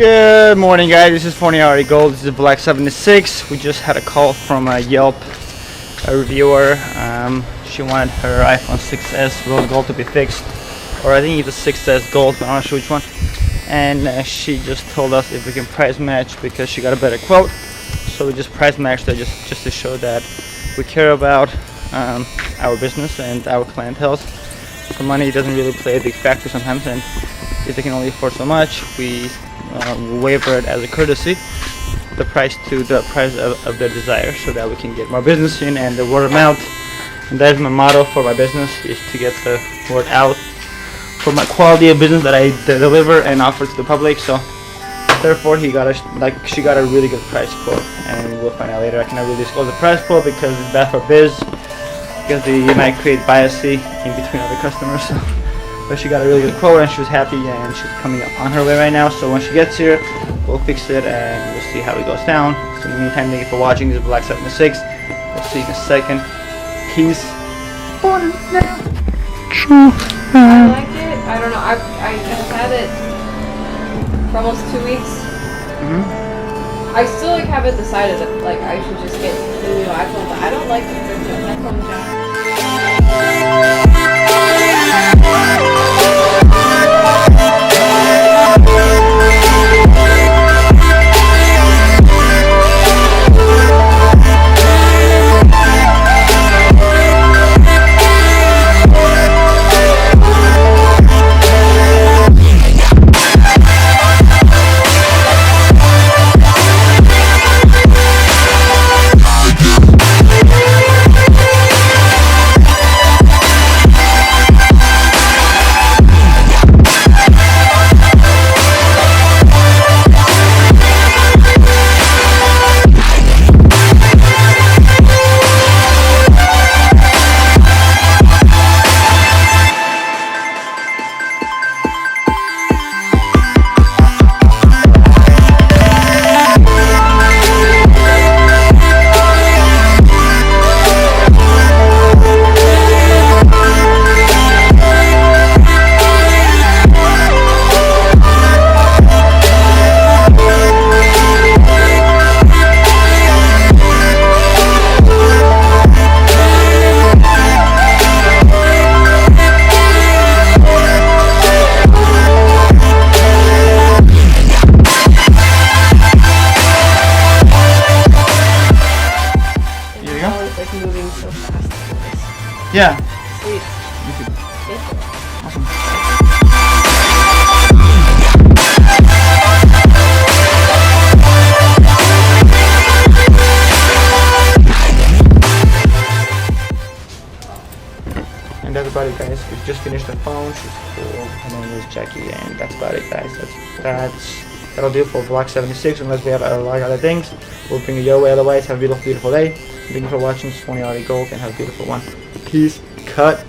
Good morning, guys. This is Phon-Er Gold. This is Black 76. We just had a call from a Yelp reviewer. She wanted her iPhone 6s rose gold to be fixed, or I think it's a 6s gold, but I'm not sure which one. And she just told us if we can price match because she got a better quote. So we just price matched her just to show that we care about our business and our clientele. So money doesn't really play a big factor sometimes, and if they can only afford so much, we waiver it as a courtesy, the price to the price of their desire, so that we can get more business in and the word of mouth. And that is my motto for my business, is to get the word out for my quality of business that I deliver and offer to the public. So therefore she got a really good price quote, and we'll find out later. I cannot really disclose the price quote because it's bad for biz, because they might create bias in between other customers. So. But she got a really good quote and she was happy, and she's coming up on her way right now. So when she gets here, we'll fix it and we'll see how it goes down. So in the meantime, thank you for watching. This is Black 76. We'll see you in a second. Peace. I like it. I don't know. I've had it for almost 2 weeks. I still haven't decided that I should just get the new iPhone, but I don't like the freaking headphone jack. Moving so fast. Yeah. Sweet. Awesome. And that's about it, guys. We just finished the phone. She's cool. Her name is Jackie, and that's about it, guys. That'll do it for Vlog 76. Unless we have a lot of other things, we'll bring it your way. Otherwise, have a beautiful, beautiful day. Thank you for watching. It's Phon-Er Gold, and have a beautiful one. Peace. Cut.